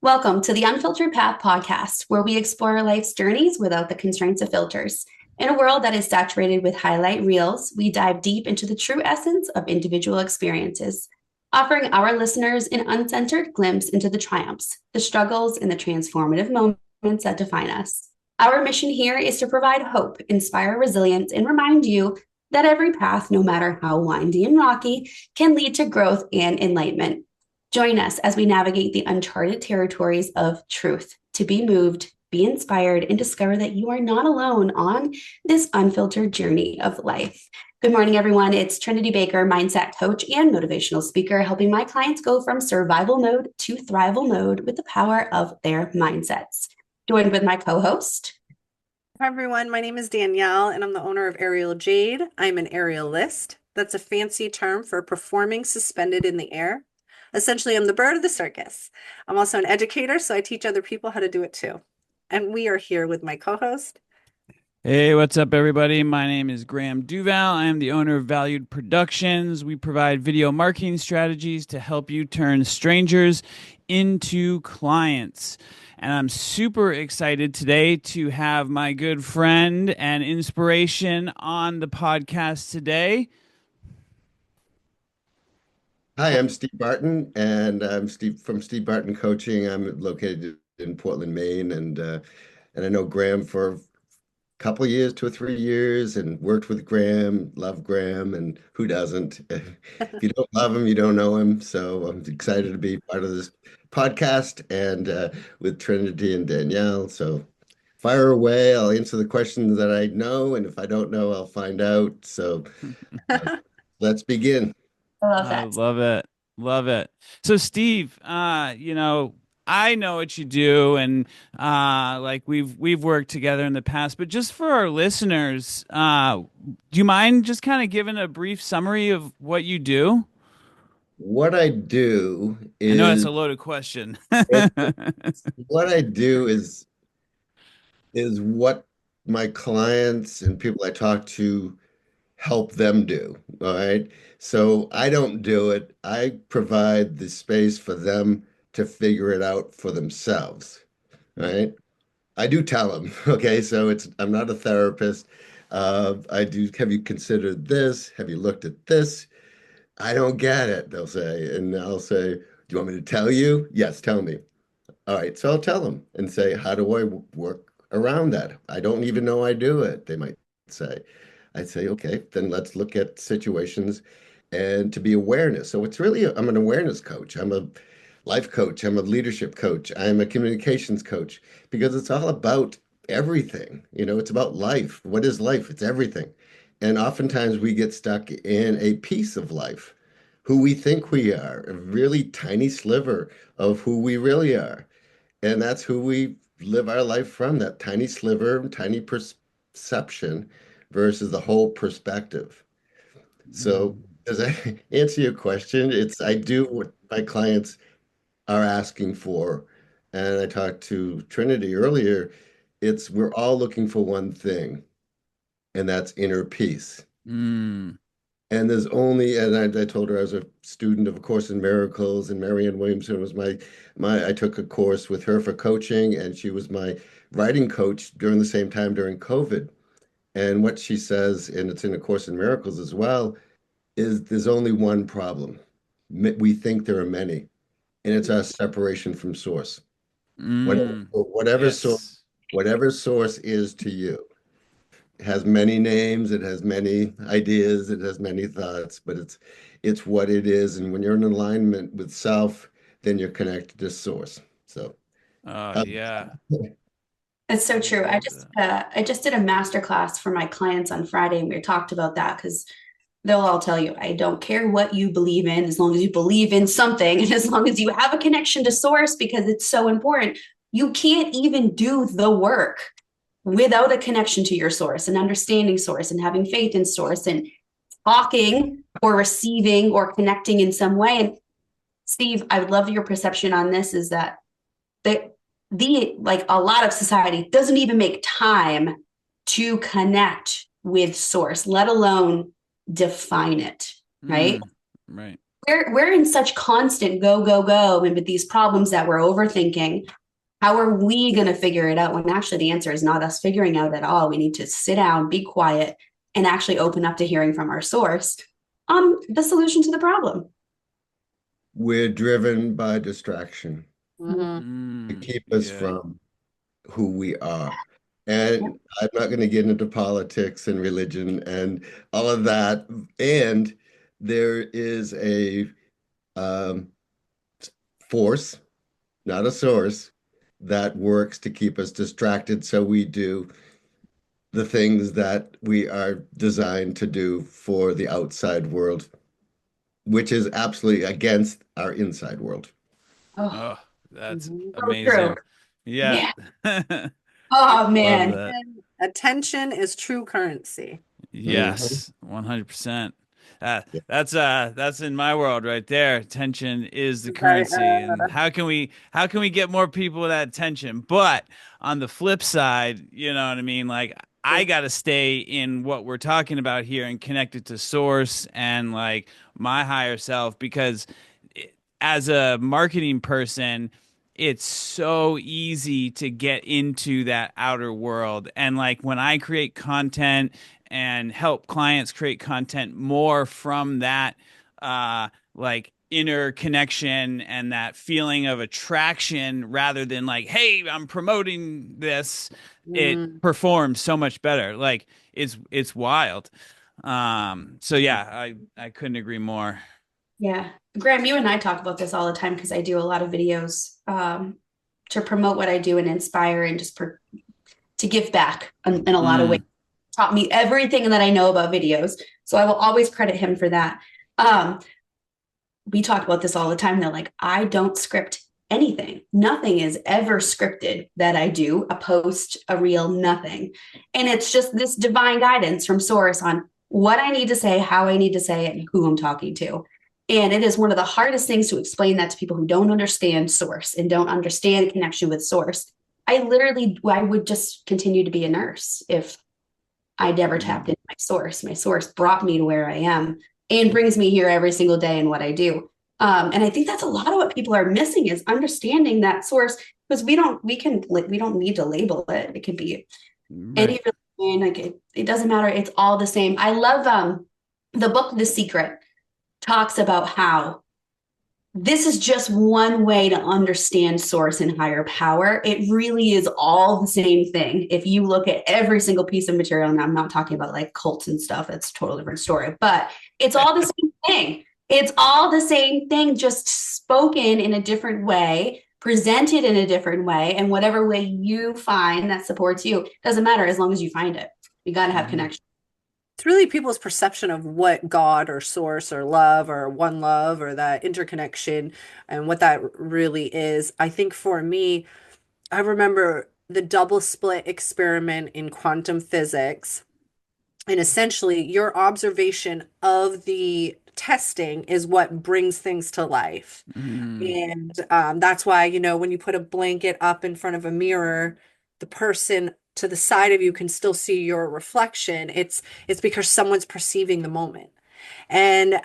Welcome to the Unfiltered Path podcast, where we explore life's journeys without the constraints of filters. In a world that is saturated with highlight reels, we dive deep into the true essence of individual experiences, offering our listeners an uncensored glimpse into the triumphs, the struggles, and the transformative moments that define us. Our mission here is to provide hope, inspire resilience, and remind you that every path, no matter how windy and rocky, can lead to growth and enlightenment. Join us as we navigate the uncharted territories of truth to be moved, be inspired, and discover that you are not alone on this unfiltered journey of life. Good morning, everyone. It's Trinity Baker, mindset coach and motivational speaker, helping my clients go from survival mode to thrival mode with the power of their mindsets. Joined with my co-host. Hi, everyone. My name is Danielle, and I'm the owner of Aerial Jade. I'm an aerialist. That's a fancy term for performing suspended in the air. Essentially, I'm the bird of the circus. I'm also an educator, so I teach other people how to do it too. And we are here with my co-host. Hey, what's up, everybody? My name is Graham Duval. I am the owner of Valued Productions. We provide video marketing strategies to help you turn strangers into clients. And I'm super excited today to have my good friend and inspiration on the podcast today. Hi, I'm Steve Barton, and I'm Steve from Steve Barton Coaching. I'm located in Portland, Maine, and I know Graham for a couple of years, 2 or 3 years, and worked with Graham, love Graham, and who doesn't? If you don't love him, you don't know him. So I'm excited to be part of this podcast and with Trinity and Danielle. So fire away. I'll answer the questions that I know, and if I don't know, I'll find out. So let's begin. I love I that. love it. Love it. So, Steve, I know what you do, and like we've worked together in the past, but just for our listeners, do you mind just kind of giving a brief summary of what you do? What I do I know that's is a loaded question. what I do is what my clients and people I talk to help them do. All right. So I don't do it. I provide the space for them to figure it out for themselves. Right. I do tell them. Okay. So I'm not a therapist. I do. Have you considered this? Have you looked at this? I don't get it, they'll say. And I'll say, do you want me to tell you? Yes, tell me. All right, so I'll tell them and say, how do I work around that? I don't even know I do it, they might say. I'd say, okay, then let's look at situations and to be awareness. So it's really, I'm an awareness coach. I'm a life coach. I'm a leadership coach. I'm a communications coach because it's all about everything. It's about life. What is life? It's everything. And oftentimes we get stuck in a piece of life, who we think we are, a really tiny sliver of who we really are. And that's who we live our life from, that tiny sliver, tiny perception versus the whole perspective. So does that answer your question? I do what my clients are asking for. And I talked to Trinity earlier. We're all looking for one thing, and that's inner peace. Mm. And I told her I was a student of A Course in Miracles, and Marianne Williamson was I took a course with her for coaching, and she was my writing coach during the same time during COVID. And what she says, and it's in A Course in Miracles as well, is there's only one problem. We think there are many, and it's our separation from source. Whatever, Mm. whatever source, Yes. whatever source is to you. It has many names, it has many ideas, it has many thoughts, but it's what it is. And when you're in alignment with self, then you're connected to source. So Oh, uh, yeah. It's so I true. I love just that. uh, I just did a master class for my clients on Friday, and we talked about that because they'll all tell you, I don't care what you believe in, as long as you believe in something, and as long as you have a connection to source, because it's so important. You can't even do the work without a connection to your source and understanding source and having faith in source and talking or receiving or connecting in some way. And Steve, I would love your perception on this is that the like a lot of society doesn't even make time to connect with source, let alone define it, right? Mm. Right. we're in such constant go, go, go, and with these problems that we're overthinking, how are we going to figure it out when actually the answer is not us figuring out at all? We need to sit down, be quiet, and actually open up to hearing from our source the solution to the problem. We're driven by distraction to keep us Yeah. from who we are. And I'm not going to get into politics and religion and all of that. And there is a um, force, not a source, that works to keep us distracted. So we do the things that we are designed to do for the outside world, which is absolutely against our inside world. Oh, Oh, that's so true. amazing. Yeah. Yeah. Oh Love man. that. Attention is true currency. Mhm. Yes, 100%. Uh, Yeah. that's in my world right there. Attention is the Sorry, currency. And how can we get more people with that attention? But on the flip side, you know what I mean? Like I got to stay in what we're talking about here and connect it to source and like my higher self because as a marketing person, it's so easy to get into that outer world. And like when I create content and help clients create content more from that like inner connection and that feeling of attraction rather than like, hey, I'm promoting this, it Mm. performs so much better. Like it's wild. So yeah, I couldn't agree more. Yeah. Graham, you and I talk about this all the time because I do a lot of videos to promote what I do and inspire and just to give back in a lot of ways. Mm, Taught me everything that I know about videos. So I will always credit him for that. Um, we talk about this all the time though. Like I don't script anything. Nothing is ever scripted that I do, a post, a reel, nothing. And it's just this divine guidance from source on what I need to say, how I need to say it, and who I'm talking to. And it is one of the hardest things to explain that to people who don't understand source and don't understand connection with source. I would just continue to be a nurse if I never tapped into my source. My source brought me to where I am and brings me here every single day in what I do. And I think that's a lot of what people are missing is understanding that source because we don't need to label it. It could be right. any religion, like it doesn't matter. It's all the same. I love the book The Secret talks about how this is just one way to understand source and higher power. It really is all the same thing. If you look at every single piece of material, and I'm not talking about like cults and stuff, that's a total different story, but it's all the same thing. It's all the same thing, just spoken in a different way, presented in a different way, and whatever way you find that supports you, doesn't matter as long as you find it. You got to have Mhm. connection. It's really people's perception of what God or source or love or one love or that interconnection and what that really is. I think for me, I remember the double slit experiment in quantum physics. And essentially, your observation of the testing is what brings things to life. Mm, And that's why, when you put a blanket up in front of a mirror, the person to the side of you can still see your reflection. It's because someone's perceiving the moment. And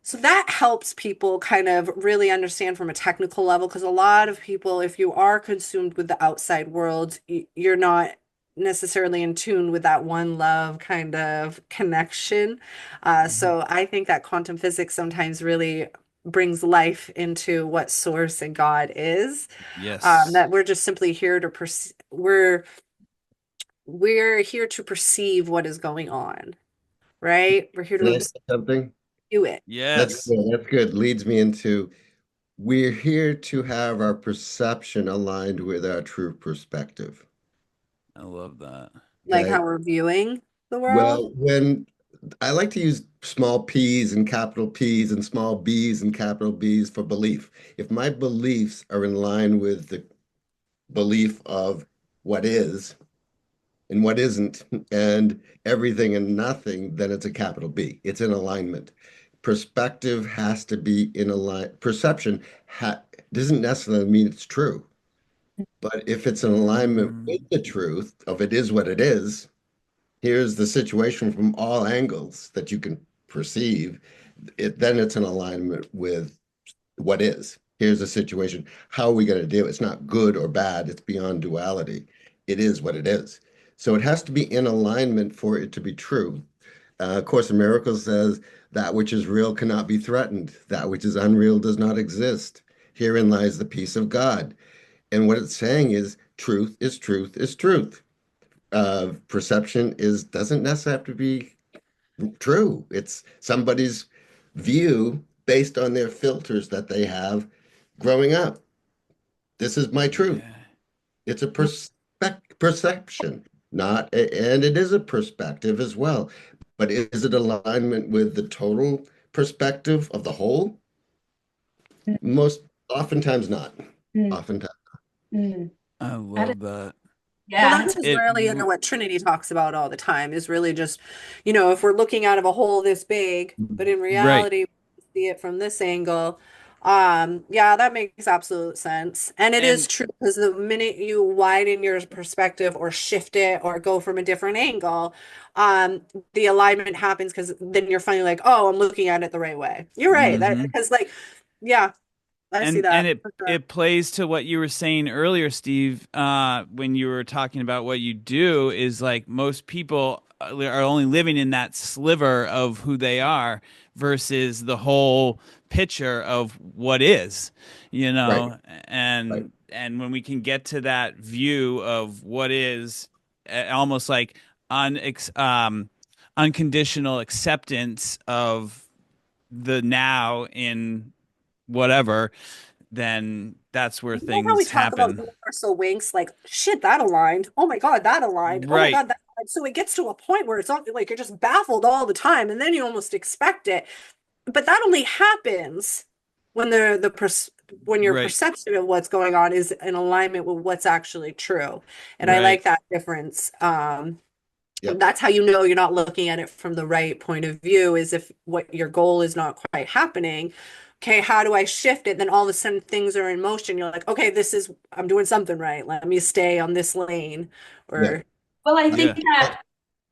so that helps people kind of really understand from a technical level, because a lot of people, if you are consumed with the outside world, you're not necessarily in tune with that one love kind of connection. mhm. So I think that quantum physics sometimes really brings life into what source and God is. Yes. That we're just simply here to we're here to perceive what is going on, right? We're here to Can I say observe something? it. That's Yes. good. That's good. Leads me into we're here to have our perception aligned with our true perspective. I love that. Like Okay. how we're viewing the world. Well, when I like to use small p's and capital P's and small b's and capital B's for belief. If my beliefs are in line with the belief of what is and what isn't, and everything and nothing, then it's a capital B. It's in alignment. Perspective has to be in alignment. Perception doesn't necessarily mean it's true, but if it's in alignment with Mm, the truth of it is what it is, here's the situation from all angles that you can perceive, then it's in alignment with what is. Here's the situation. How are we going to do it? It's not good or bad. It's beyond duality. It is what it is. So it has to be in alignment for it to be true. Course in Miracles says that which is real cannot be threatened. That which is unreal does not exist. Herein lies the peace of God. And what it's saying is truth is truth is truth. Perception doesn't necessarily have to be true. It's somebody's view based on their filters that they have growing up. This is my truth. Yeah. It's a perception, and it is a perspective as well. But is it alignment with the total perspective of the whole? Most oftentimes not. Mm. Oftentimes. Mm. I love that. Well, Yeah. that's just really what Trinity talks about all the time is really just, if we're looking out of a hole this big, but in Right. reality, we see it from this angle. Yeah, that makes absolute sense. And it is And true because the minute you widen your perspective or shift it or go from a different angle, the alignment happens because then you're finally like, oh, I'm looking at it the right way. You're right. That mhm. because yeah, I see And that it for sure. it plays to what you were saying earlier, Steve, when you were talking about what you do is like most people are only living in that sliver of who they are versus the whole picture of what is, Right. Right. and when we can get to that view of what is almost like unconditional acceptance of the now in whatever, then that's where You know how we things talk about happen. universal winks, like shit, that aligned. Oh my God, that aligned. Oh my Right, God, that aligned. So it gets to a point where it's all, like you're just baffled all the time, and then you almost expect it. But that only happens when when your right, perception of what's going on is in alignment with what's actually true. And I right, like that difference. Yep. That's how you know you're not looking at it from the right point of view, is if what your goal is not quite happening. Okay, how do I shift it? Then all of a sudden things are in motion. You're like, okay, I'm doing something right. Let me stay on this lane. Yeah. Or Well, yeah,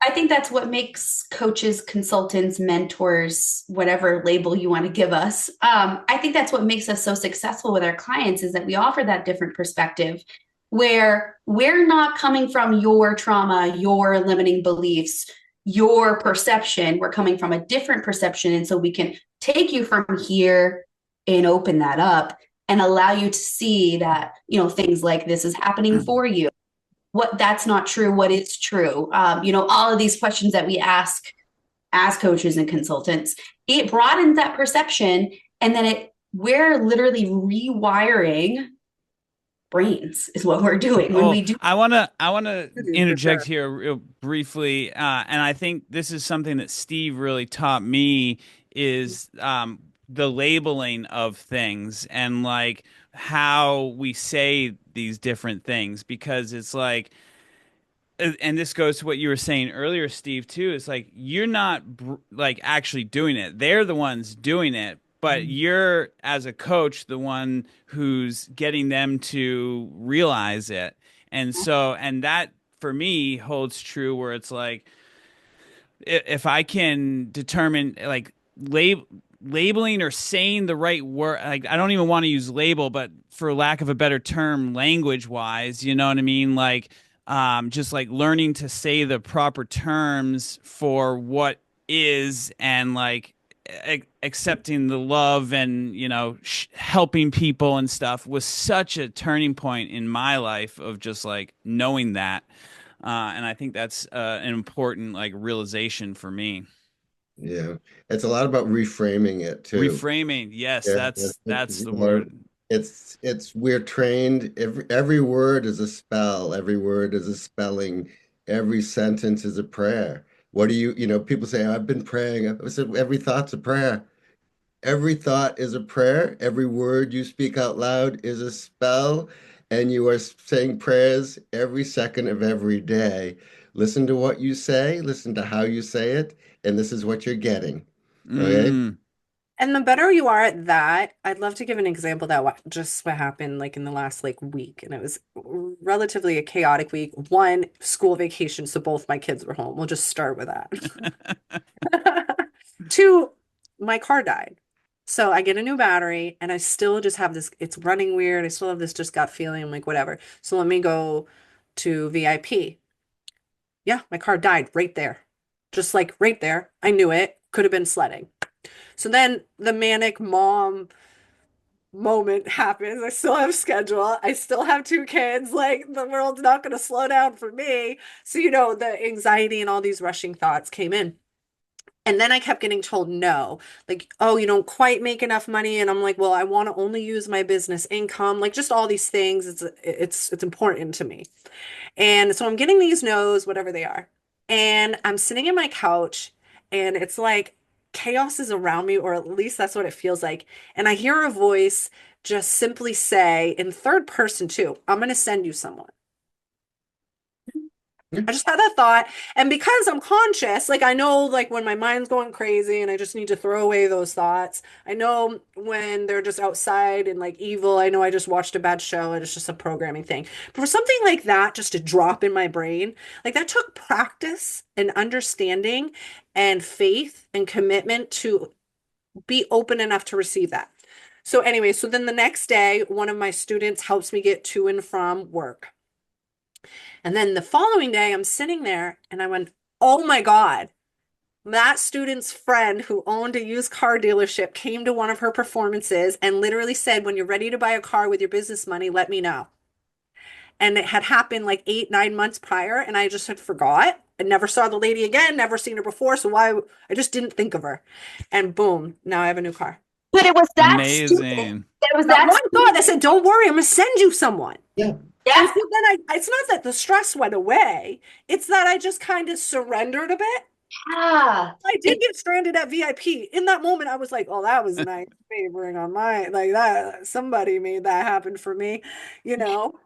I think that's what makes coaches, consultants, mentors, whatever label you want to give us. I think that's what makes us so successful with our clients is that we offer that different perspective where we're not coming from your trauma, your limiting beliefs, your perception. We're coming from a different perception. And so we can take you from here and open that up and allow you to see that, things like this is happening for you, what that's not true, what is true. All of these questions that we ask as coaches and consultants, it broadens that perception, and then we're literally rewiring brains is what we're doing when oh, we do. I wanna for interject sure. here real briefly, and I think this is something that Steve really taught me is the labeling of things and like how we say these different things because it's like and this goes to what you were saying earlier, Steve, too. It's like you're not like actually doing it. They're the ones doing it, but you're as a coach the one who's getting them to realize it. And that for me holds true where it's like if I can determine like labeling or saying the right word, like I don't even want to use label, but for lack of a better term, language wise, you know what I mean? Like, just like learning to say the proper terms for what is and like accepting the love and helping people and stuff was such a turning point in my life of just like knowing that and I think that's an important like realization for me. Yeah. It's a lot about reframing it too. Reframing, yes, Yeah. that's the word. It's we're trained. Every word is a spell. Every word is a spelling. Every sentence is a prayer. What do people say, I've been praying. I said, every thought's a prayer. Every thought is a prayer. Every word you speak out loud is a spell. And you are saying prayers every second of every day. Listen to what you say, listen to how you say it, and this is what you're getting. Okay? Mm. And the better you are at that, I'd love to give an example that just what happened like in the last like week, and it was relatively a chaotic week. One, school vacation, so both my kids were home. We'll just start with that. Two, my car died. So I get a new battery and I still just have this, it's running weird. I still have this just gut feeling. I'm like, whatever. So let me go to VIP. Yeah, my car died right there. Just like right there. I knew it. Could have been sledding. So then the manic mom moment happens. I still have schedule. I still have two kids. Like the world's not going to slow down for me. So, the anxiety and all these rushing thoughts came in. And then I kept getting told no, like, oh, you don't quite make enough money. And I'm like, well, I want to only use my business income, like just all these things. It's important to me. And so I'm getting these no's, whatever they are. And I'm sitting in my couch and it's like chaos is around me, or at least that's what it feels like. And I hear a voice just simply say in third person too, I'm going to send you someone. I just had that thought. And because I'm conscious, like I know like when my mind's going crazy and I just need to throw away those thoughts. I know when they're just outside and like evil, I know I just watched a bad show and it's just a programming thing. But for something like that, just to drop in my brain, like that took practice and understanding and faith and commitment to be open enough to receive that. So anyway, so then the next day, one of my students helps me get to and from work. And then the following day, I'm sitting there and I went, oh my God, that student's friend who owned a used car dealership came to one of her performances and literally said, when you're ready to buy a car with your business money, let me know. And it had happened like 8, 9 months prior. And I just had forgot. I never saw the lady again, never seen her before. So I just didn't think of her. And boom, now I have a new car. But it was that Amazing. stupid. It was That that one thought, I said, don't worry, I'm going to send you someone. Yeah. Yeah. And so then it's not that the stress went away. It's that I just kind of surrendered a bit. Yeah. I did get stranded at VIP. In that moment, I was like, oh, that was nice favoring on my, like that, somebody made that happen for me, you know?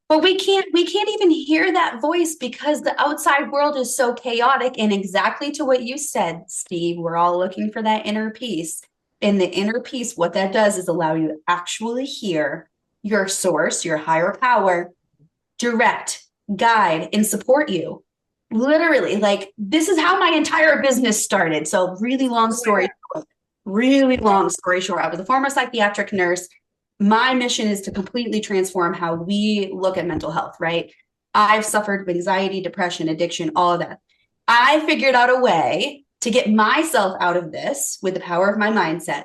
But we can't even hear that voice because the outside world is so chaotic. And exactly to what you said, Steve, we're all looking for that inner peace. And the inner peace, what that does is allow you to actually hear your source, your higher power, direct, guide, and support you. Literally, like this is how my entire business started. So really long story short, I was a former psychiatric nurse. My mission is to completely transform how we look at mental health, right? I've suffered with anxiety, depression, addiction, all of that. I figured out a way to get myself out of this with the power of my mindset.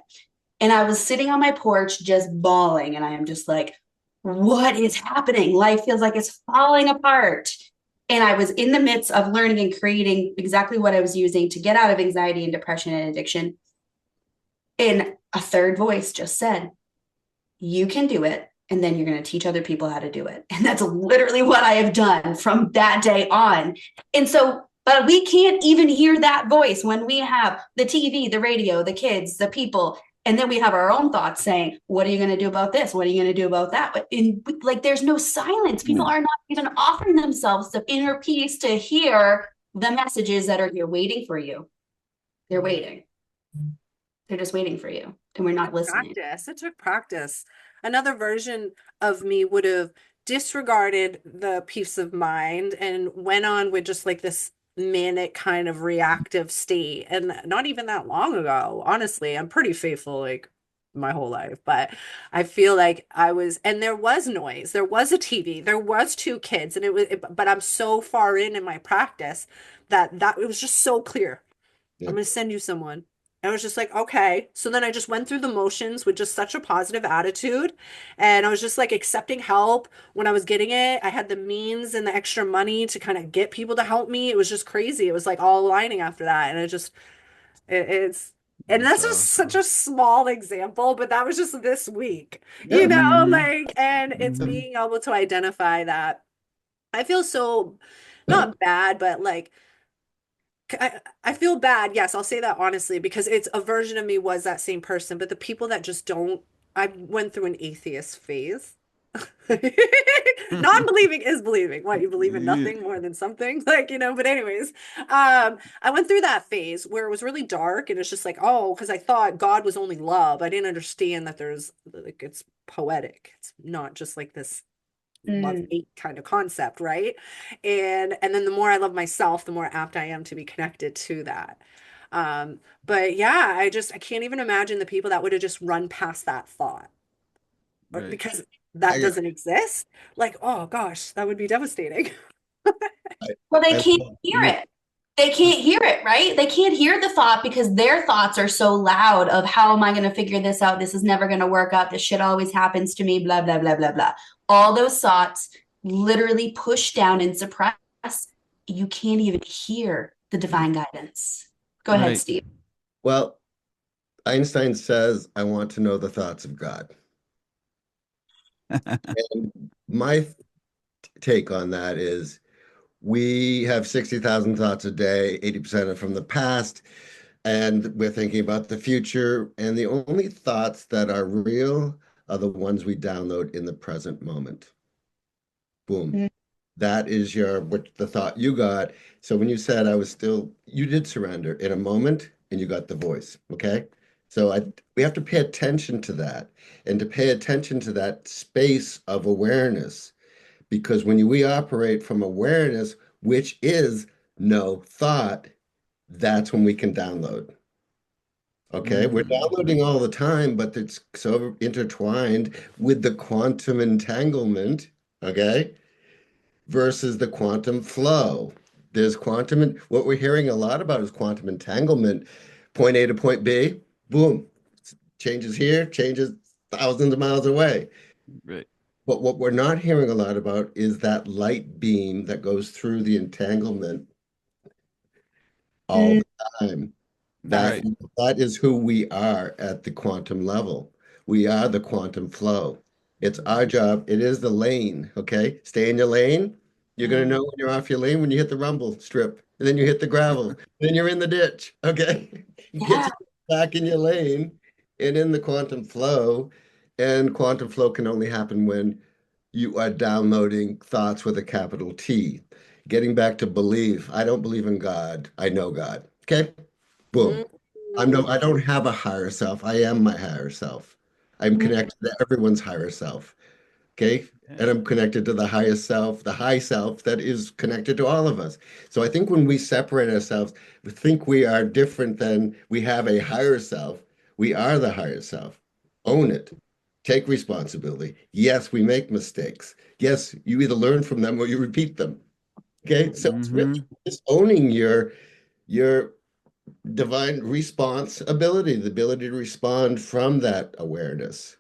And I was sitting on my porch just bawling. And I am just like, what is happening? Life feels like it's falling apart. And I was in the midst of learning and creating exactly what I was using to get out of anxiety and depression and addiction. And a third voice just said, you can do it. And then you're going to teach other people how to do it. And that's literally what I have done from that day on. And so, but we can't even hear that voice when we have the TV, the radio, the kids, the people. And then we have our own thoughts saying, what are you going to do about this? What are you going to do about that? But like, there's no silence. People are not even offering themselves the inner peace to hear the messages that are here waiting for you. They're waiting. They're just waiting for you. And we're not listening. Practice. It took practice. Another version of me would have disregarded the peace of mind and went on with just like this manic kind of reactive state. And not even that long ago, honestly, I'm pretty faithful like my whole life, but I feel like I was, and there was noise, there was a TV, there was two kids, and but I'm so far in my practice that it was just so clear. Yeah. I'm going to send you someone. I was just like, okay. So then I just went through the motions with just such a positive attitude. And I was just like accepting help when I was getting it. I had the means and the extra money to kind of get people to help me. It was just crazy. It was like all aligning after that. And it's, and that's just such a small example, but that was just this week, you know, like, and it's being able to identify that. I feel so not bad, but like, I feel bad. Yes, I'll say that honestly, because it's a version of me was that same person, but the people that just don't, I went through an atheist phase. Non-believing is believing. What, you believe in nothing more than something? Like, you know, but anyways, I went through that phase where it was really dark and it's just like, oh, because I thought God was only love. I didn't understand that there's like it's poetic. It's not just like this love hate kind of concept, right? And then the more I love myself, the more apt I am to be connected to that. But yeah, I can't even imagine the people that would have just run past that thought Right. because that I, doesn't exist. Like, oh gosh, that would be devastating. I, Well, they I can't love hear it. They can't hear it, right? They can't hear the thought because their thoughts are so loud of how am I going to figure this out? This is never going to work out. This shit always happens to me, blah, blah, blah, blah, blah. All those thoughts literally push down and suppress. You can't even hear the divine guidance. Go ahead, Right. Steve. Well, Einstein says, I want to know the thoughts of God. And my take on that is we have 60,000 thoughts a day, 80% are from the past, and we're thinking about the future. And the only thoughts that are real are the ones we download in the present moment. Boom. Mm. That is what the thought you got. So when you said I was still, you did surrender in a moment and you got the voice. Okay. So we have to pay attention to that and to pay attention to that space of awareness because when we operate from awareness, which is no thought, that's when we can download. Okay, we're Mhm. downloading all the time, but it's so intertwined with the quantum entanglement, okay, versus the quantum flow. There's what we're hearing a lot about is quantum entanglement, point A to point B, boom, changes here, changes thousands of miles away. Right. But what we're not hearing a lot about is that light beam that goes through the entanglement all Mm, the time. That Right. that is who we are at the quantum level. We are the quantum flow. It's our job. It is the lane. Okay. Stay in your lane. You're gonna know when you're off your lane when you hit the rumble strip. And then you hit the gravel. Then you're in the ditch. Okay. Get yeah. you back in your lane and in the quantum flow. And quantum flow can only happen when you are downloading thoughts with a capital T. Getting back to belief. I don't believe in God. I know God. Okay. Boom. I don't have a higher self. I am my higher self. I'm Mm, connected to everyone's higher self. Okay. Yeah. And I'm connected to the highest self, the high self that is connected to all of us. So I think when we separate ourselves, we think we are different than we have a higher self. We are the higher self. Own it. Take responsibility. Yes, we make mistakes. Yes, you either learn from them or you repeat them. Okay. So it's really Hmm. just owning your divine response ability, the ability to respond from that awareness.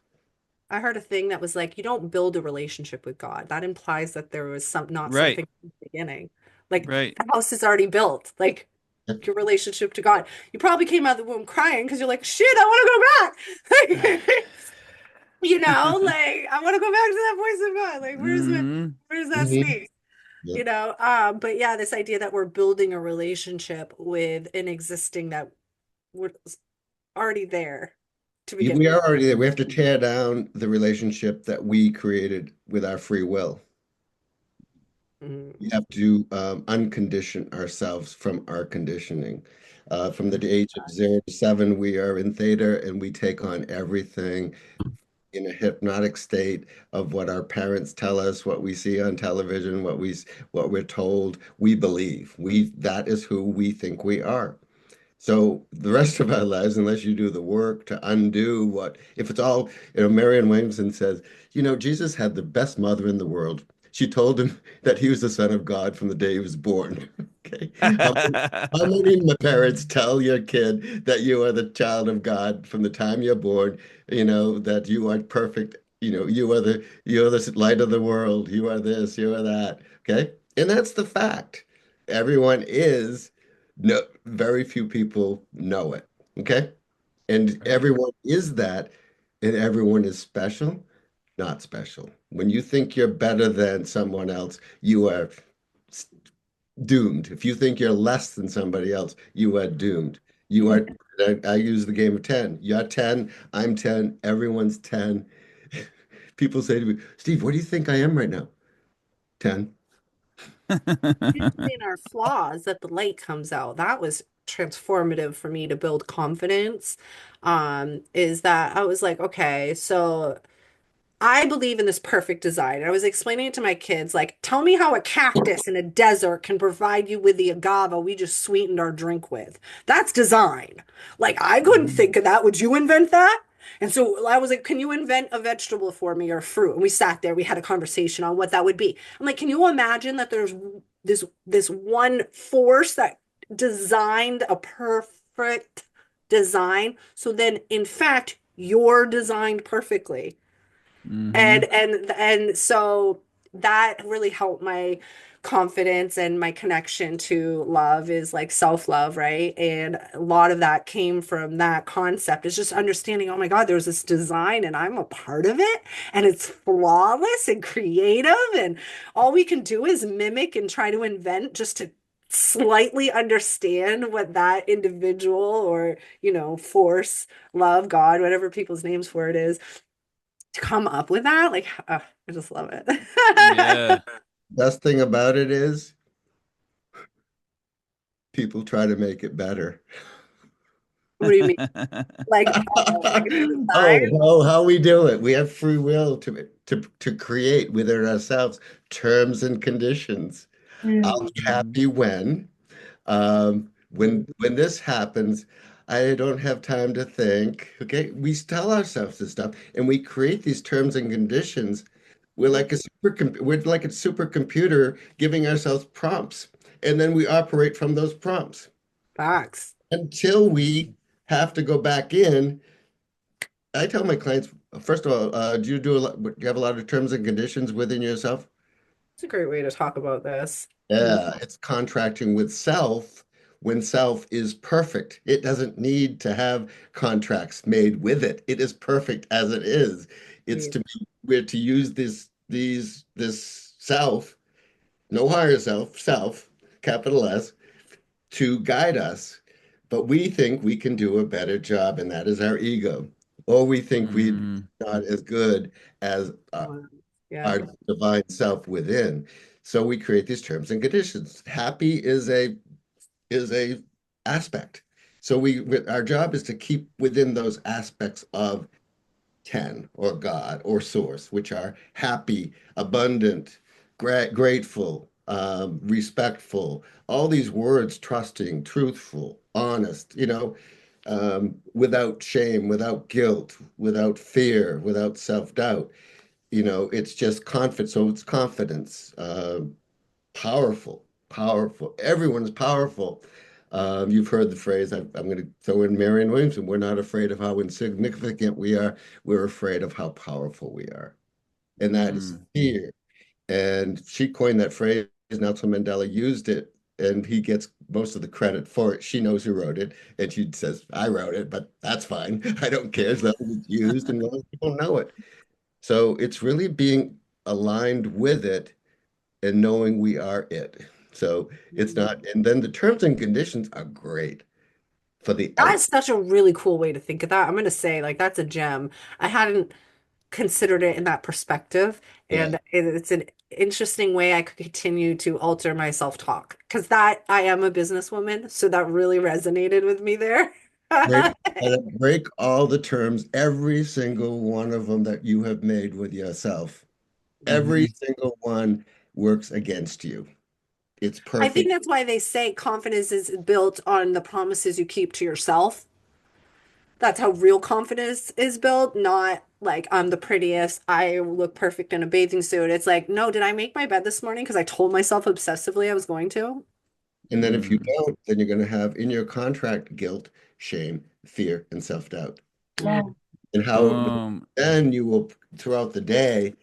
I heard a thing that was like, you don't build a relationship with God. That implies that there was not Right. something in the beginning. Like Right. the house is already built. Like your relationship to God. You probably came out of the womb crying because you're like, shit, I want to go back. Like, like I want to go back to that voice of God. Like, Hmm. where's that Mhm. space? Yep. But yeah, this idea that we're building a relationship with an existing that was already there to begin We with. are already there. We have to tear down the relationship that we created with our free will. We Mhm. have to uncondition ourselves from our conditioning. From the age of 0 to 7, we are in theta and we take on everything in a hypnotic state of what our parents tell us, what we see on television, what we're told. We believe that is who we think we are. So the rest of our lives, unless you do the work to undo if it's all, Marianne Williamson says, Jesus had the best mother in the world. She told him that he was the son of God from the day he was born. Okay. How many parents tell your kid that you are the child of God from the time you're born, that you are perfect, you are the light of the world, you are this, you are that. Okay. And that's the fact. Everyone is. No, very few people know it. Okay. And Right. everyone is that, and everyone is special, not special. When you think you're better than someone else, you are s- doomed. If you think you're less than somebody else, you are doomed. You are, I use the game of 10. You're 10, I'm 10, everyone's 10. People say to me, Steve, what do you think I am right now? 10. In our flaws that the light comes out. That was transformative for me to build confidence. Is that I was like, okay, so I believe in this perfect design. I was explaining it to my kids, like, tell me how a cactus in a desert can provide you with the agave we just sweetened our drink with. That's design. Like, I couldn't think of that. Would you invent that? And so I was like, can you invent a vegetable for me or fruit? And we sat there, we had a conversation on what that would be. I'm like, can you imagine that there's this one force that designed a perfect design? So then, in fact, you're designed perfectly. Mm-hmm. And so that really helped my confidence and my connection to love is like self-love, right? And a lot of that came from that concept. It's just understanding, oh my God, there's this design and I'm a part of it and it's flawless and creative. And all we can do is mimic and try to invent just to slightly understand what that individual or, force, love, God, whatever people's names for it is to come up with that. Like, I just love it. Yeah. Best thing about it is people try to make it better. What do you mean? Like, like a design? How we do it. We have free will to create within ourselves terms and conditions. I'll be Mhm. happy when. When this happens, I don't have time to think. Okay, we tell ourselves this stuff, and we create these terms and conditions. We're like a supercomputer giving ourselves prompts, and then we operate from those prompts Facts. until we have to go back in. I tell my clients, first of all, do you have a lot of terms and conditions within yourself? It's a great way to talk about this. Yeah, it's contracting with self when self is perfect. It doesn't need to have contracts made with it. It is perfect as it is. It's to be, we're to use this self, no higher self, capital S, to guide us. But we think we can do a better job, and that is our ego. Or we think we're Mhm. not as good as Yeah. our divine self within. So we create these terms and conditions. Happy is a aspect. So our job is to keep within those aspects of 10 or God or source, which are happy, abundant, grateful, respectful, all these words, trusting, truthful, honest, without shame, without guilt, without fear, without self-doubt. It's just confidence. So it's confidence, powerful, powerful. Everyone's powerful. You've heard the phrase, I'm going to throw in Marianne Williamson, we're not afraid of how insignificant we are. We're afraid of how powerful we are. And that is Mm. fear. And she coined that phrase. Nelson Mandela used it, and he gets most of the credit for it. She knows who wrote it, and she says, I wrote it, but that's fine. I don't care as long as it's used and most people know it. So it's really being aligned with it and knowing we are it. So it's not, and then the terms and conditions are great for the That's outside. such a really cool way to think of that. I'm gonna say, like, that's a gem. I hadn't considered it in that perspective, Yeah. and it's an interesting way I could continue to alter my self-talk because that I am a businesswoman, so that really resonated with me there. Break, break all the terms, every single one of them that you have made with yourself. Every Mhm. single one works against you. It's I think perfect. that's why they say confidence is built on the promises you keep to yourself. That's how real confidence is built, not like I'm the prettiest, I look perfect in a bathing suit. It's like, no, did I make my bed this morning because I told myself obsessively I was going to? And then if you Mm. don't, then you're going to have in your contract guilt, shame, fear, and self-doubt. Yeah. Mm. And how Boom. then you will throughout the day,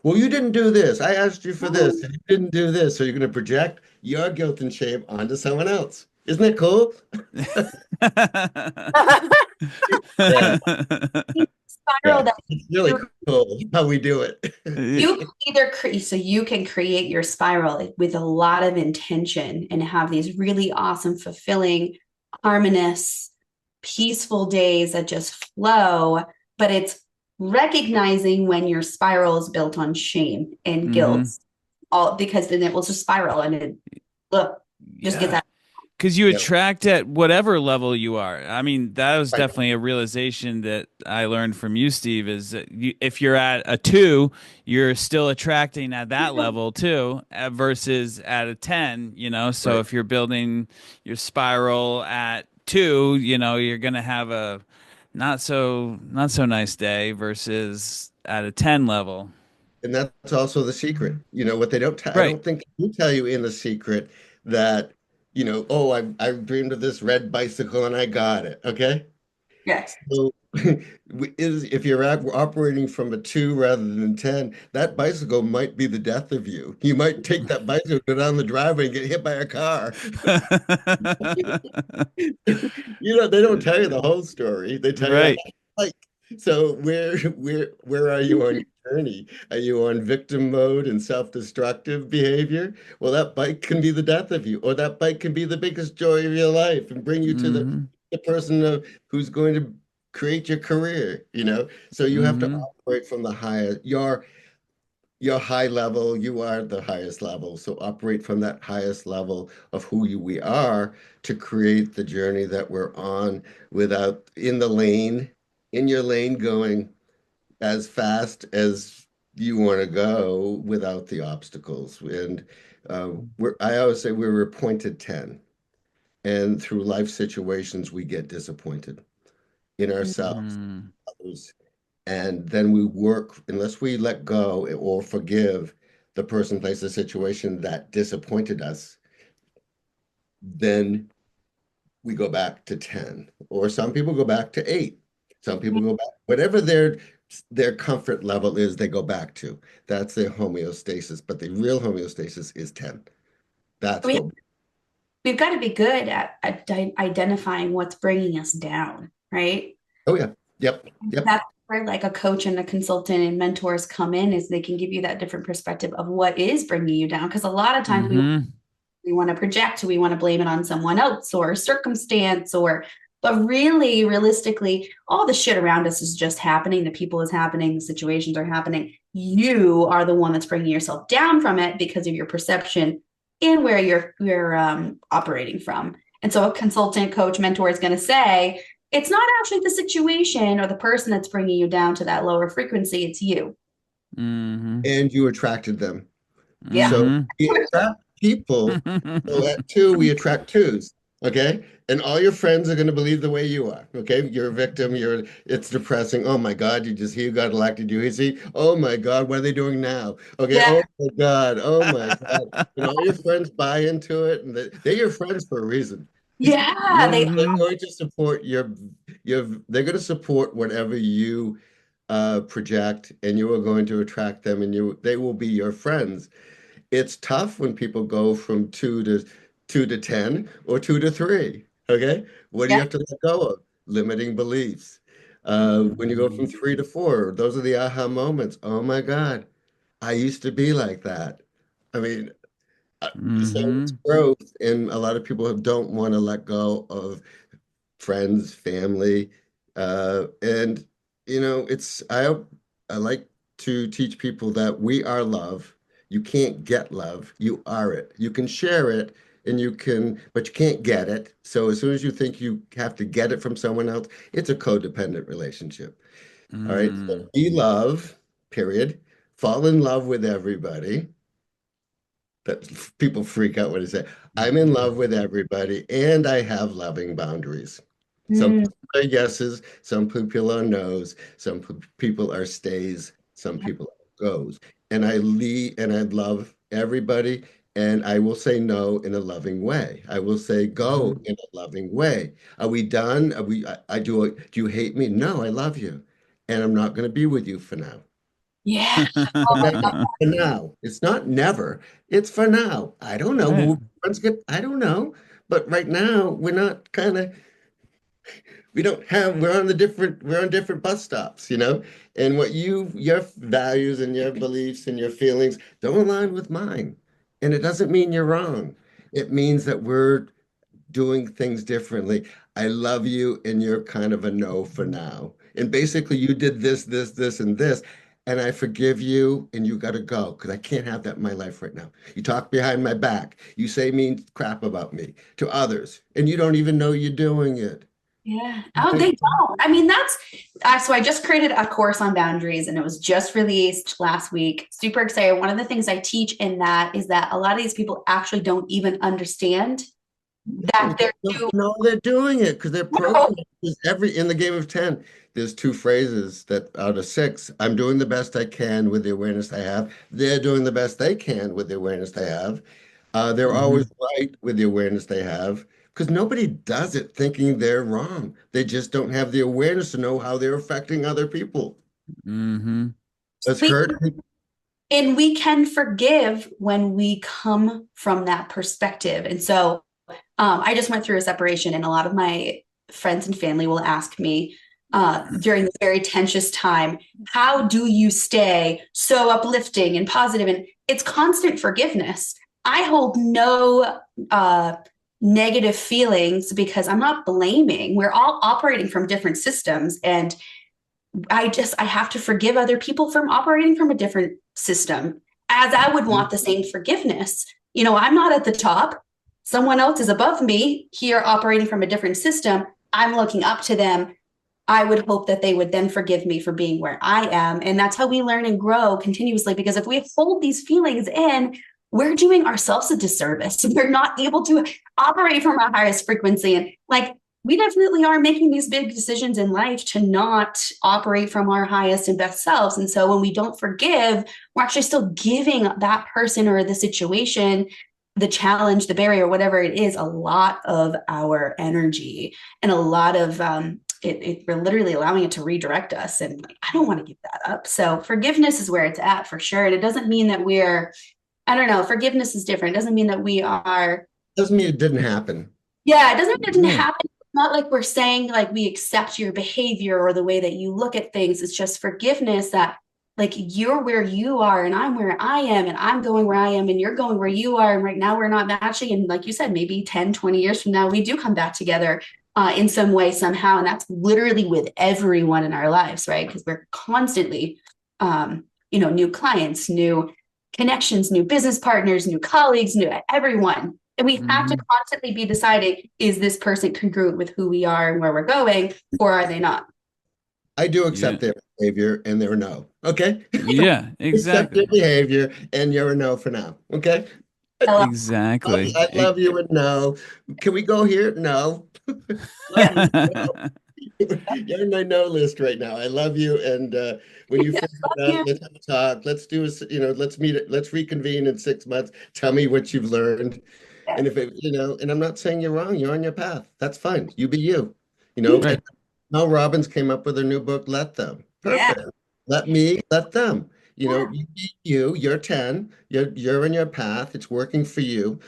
well, you didn't do this. I asked you for this, and you didn't do this. So you're going to project your guilt and shame onto someone else. Isn't it cool? Yeah, Spiral yeah. that It's really you cool how we do it. you can either create, so you can create your spiral with a lot of intention and have these really awesome, fulfilling, harmonious, peaceful days that just flow. But it's recognizing when your spiral is built on shame and guilt, Mhm. all because then it will just spiral and it look just get Yeah. that. because you Yeah, attract at whatever level you are. I mean, that was right. definitely a realization that I learned from you, Steve, is that if you're at a 2, you're still attracting at that level too, versus at a 10, So Right. if you're building your spiral at 2, you're going to have a not so nice day versus at a 10 level. And that's also the secret. What they don't tell, I Right. don't think you tell you in the secret that, oh, I dreamed of this red bicycle and I got it. Okay. Yes. So if you're operating from a 2 rather than 10, that bicycle might be the death of you. You might take that bicycle, go down the driveway and get hit by a car. They don't tell you the whole story. They tell you, Right. like, so where are you on your journey? Are you on victim mode and self-destructive behavior? Well, that bike can be the death of you, or that bike can be the biggest joy of your life and bring you to Hmm. the person who's going to create your career, So you have to Hmm. operate from the highest, your high level, you are the highest level. So operate from that highest level of we are to create the journey that we're on without in your lane going as fast as you want to go without the obstacles. And I always say we're a pointed 10. And through life situations, we get disappointed in ourselves, Hmm. others, and then we work, unless we let go or forgive the person, place, the situation that disappointed us, then we go back to 10. Or some people go back to 8. Some people go back, whatever their comfort level is, they go back to. That's their homeostasis. But the real homeostasis is 10. That's We, what, we've got to be good at identifying what's bringing us down, right? oh yeah, yep, yep. That's where like a coach and a consultant and mentors come in, is they can give you that different perspective of what is bringing you down. Because a lot of times Hmm. we want to project, we want to blame it on someone else or circumstance, but really realistically, all the shit around us is just happening. The people is happening, the situations are happening. You are the one that's bringing yourself down from it because of your perception and where you're operating from. And so a consultant, coach, mentor is going to say, it's not actually the situation or the person that's bringing you down to that lower frequency, it's you. Hmm. And you attracted them. Yeah. So Hmm. we attract people. So at 2, we attract 2s. Okay. And all your friends are going to believe the way you are. Okay. You're a victim. It's depressing. Oh my God. He got elected. You see, oh my God, what are they doing now? Okay. Yeah. Oh my God. Oh my God. And all your friends buy into it. And they're your friends for a reason. Yeah. They They're Hmm. going to support they're going to support whatever you project, and you are going to attract them, and they will be your friends. It's tough when people go from 2 to 10 or 2 to 3. Okay. What do you yeah. have to let go of? Limiting beliefs. When you go from 3 to 4, those are the aha moments. Oh my God, I used to be like that. I mean, so it's Hmm. growth, and a lot of people don't want to let go of friends, family, and I like to teach people that we are love. You can't get love, you are it. You can share it, but you can't get it. So as soon as you think you have to get it from someone else, it's a codependent relationship. All right. So Hmm. be love, period. Fall in love with everybody. That people freak out when I say, I'm in love with everybody and I have loving boundaries. Some Mm, people are yeses, some people are nos, some people are stays, some people are goes. And I love everybody, and I will say no in a loving way. I will say go in a loving way. Are we done? Do you hate me? No, I love you. And I'm not going to be with you for now. yeah. Oh my God. Hmm. For now. It's not never. It's for now. I don't know. Right. Will friends get? I don't know. But right now, we're not kind of. We don't have. We're on different bus stops. And your values and your beliefs and your feelings don't align with mine. And it doesn't mean you're wrong. It means that we're doing things differently. I love you, and you're kind of a no for now. And basically, you did this, this, this, and this. and I forgive you, and you got to go because I can't have that in my life right now. You talk behind my back. You say mean crap about me to others, and you don't even know you're doing it. Yeah. Oh, they don't. I mean, so I just created a course on boundaries and it was just released last week. Super excited. One of the things I teach in that is that a lot of these people actually don't even understand that they're doing. No, they're doing it because they're programmed. In the game of 10, there's two phrases that out of six, I'm doing the best I can with the awareness I have. They're doing the best they can with the awareness they have. They're always right with the awareness they have because nobody does it thinking they're wrong. They just don't have the awareness to know how they're affecting other people. Mm-hmm. That's hurt. And we can forgive when we come from that perspective. And so I just went through a separation, and a lot of my friends and family will ask me during this very tenuous time, how do you stay so uplifting and positive? And it's constant forgiveness. I hold no negative feelings because I'm not blaming. We're all operating from different systems. And I have to forgive other people from operating from a different system, as I would want the same forgiveness. I'm not at the top. Someone else is above me here operating from a different system. I'm looking up to them. I would hope that they would then forgive me for being where I am. And that's how we learn and grow continuously. Because if we hold these feelings in, we're doing ourselves a disservice. We're not able to operate from our highest frequency. And we definitely are making these big decisions in life to not operate from our highest and best selves. And so when we don't forgive, we're actually still giving that person or the situation, the challenge, the barrier, whatever it is, a lot of our energy and a lot of we're literally allowing it to redirect us. And I don't want to give that up. So forgiveness is where it's at for sure. And it doesn't mean that I don't know, forgiveness is different. It doesn't mean that we are. Doesn't mean it didn't happen. Yeah, it doesn't mean it didn't happen. It's not like we're saying we accept your behavior or the way that you look at things. It's just forgiveness that you're where you are and I'm where I am and I'm going where I am and you're going where you are. And right now we're not matching. And like you said, maybe 10, 20 years from now, we do come back together in some way, somehow. And that's literally with everyone in our lives, right? Because we're constantly, new clients, new connections, new business partners, new colleagues, new everyone. And we have to constantly be deciding, is this person congruent with who we are and where we're going, or are they not? I do accept their behavior and their no. Okay. Yeah, exactly. Accept their behavior and you're a no for now. Okay. Exactly. I love you and no. Can we go here? No. You're on my no list right now. I love you. And when you figure it out, let's have a talk. Let's do let's meet, let's reconvene in 6 months. Tell me what you've learned. And if and I'm not saying you're wrong, you're on your path. That's fine. You be you. Right. Mel Robbins came up with a new book, Let Them. Perfect. Yeah. Let them. You be you're 10, you're on your path. It's working for you.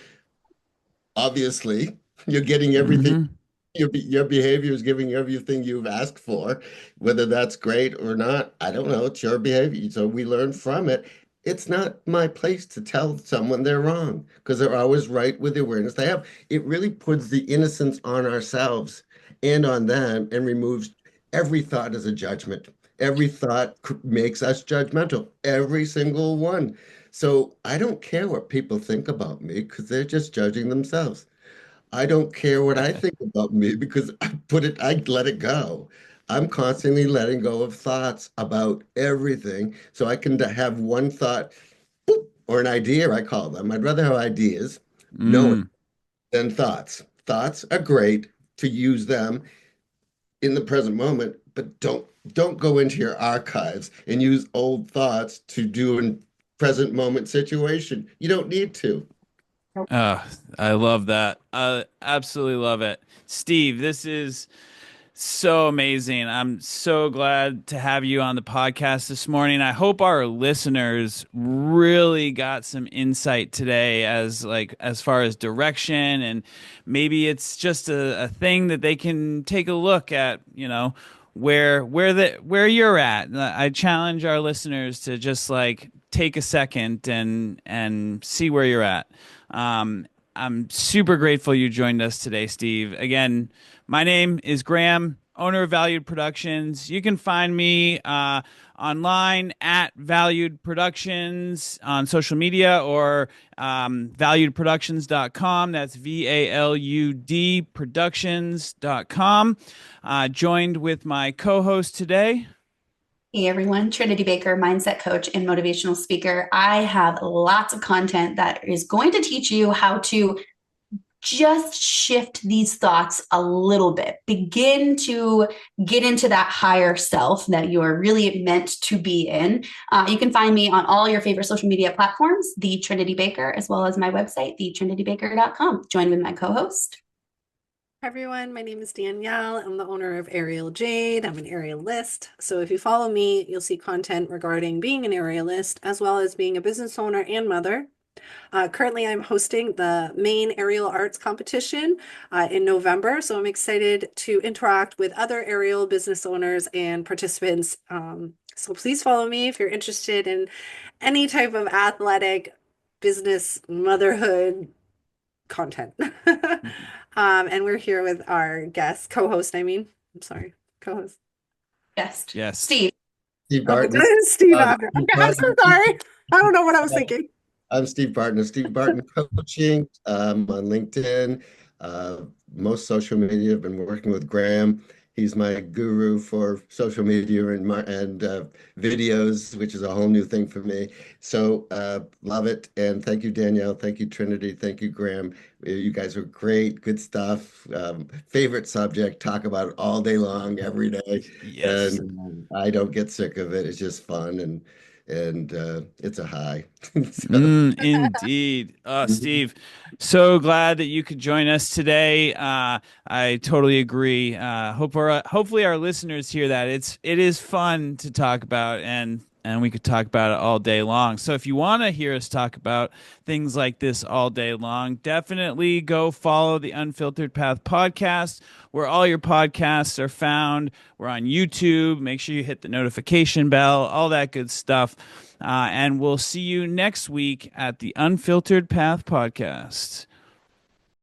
Obviously, you're getting everything. Your behavior is giving you everything you've asked for. Whether that's great or not, I don't know. It's your behavior. So we learn from it. It's not my place to tell someone they're wrong because they're always right with the awareness they have. It really puts the innocence on ourselves and on them and removes every thought as a judgment. Every thought makes us judgmental, every single one. So I don't care what people think about me because they're just judging themselves. I don't care what I think about me because I let it go. I'm constantly letting go of thoughts about everything. So I can have one thought or an idea, I call them. I'd rather have ideas, knowing, than thoughts. Thoughts are great to use them in the present moment, but don't go into your archives and use old thoughts to do a present moment situation. You don't need to. I love that. I absolutely love it. Steve, this is so amazing. I'm so glad to have you on the podcast this morning. I hope our listeners really got some insight today as far as direction, and maybe it's just a thing that they can take a look at, where you're at. I challenge our listeners to just take a second and see where you're at. I'm super grateful you joined us today, Steve. Again, my name is Graham. owner of Valued Productions. You can find me online at Valued Productions on social media, or valuedproductions.com. That's VALUD productions.com. Joined with my co-host today. Hey everyone, Trinity Baker, mindset coach and motivational speaker. I have lots of content that is going to teach you how to just shift these thoughts a little bit. Begin to get into that higher self that you are really meant to be in. You can find me on all your favorite social media platforms, The Trinity Baker, as well as my website, thetrinitybaker.com. Join with my co-host. Hi everyone, my name is Danielle. I'm the owner of Jade. I'm an aerialist. So if you follow me, you'll see content regarding being an aerialist, as well as being a business owner and mother. Currently, I'm hosting the main aerial arts competition in November, so I'm excited to interact with other aerial business owners and participants. So please follow me if you're interested in any type of athletic, business, motherhood content. And we're here with our guest, co-host, I'm sorry, co-host. Guest. Yes. Steve. Steve Barton. Steve after. Okay, I'm so sorry. I don't know what I was thinking. I'm Steve Barton of Steve Barton Coaching on LinkedIn, most social media. I've been working with Graham. He's my guru for social media and videos, which is a whole new thing for me. So love it. And thank you, Danielle. Thank you, Trinity. Thank you, Graham. You guys are great. Good stuff. Favorite subject. Talk about it all day long, every day. Yes. And I don't get sick of it. It's just fun and it's a high. Indeed. Steve, so glad that you could join us today. I totally agree. Hopefully our listeners hear that. It is fun to talk about, and we could talk about it all day long. So if you want to hear us talk about things like this all day long, definitely go follow the Unfiltered Path podcast, where all your podcasts are found. We're on YouTube. Make sure you hit the notification bell, all that good stuff. And we'll see you next week at the Unfiltered Path podcast.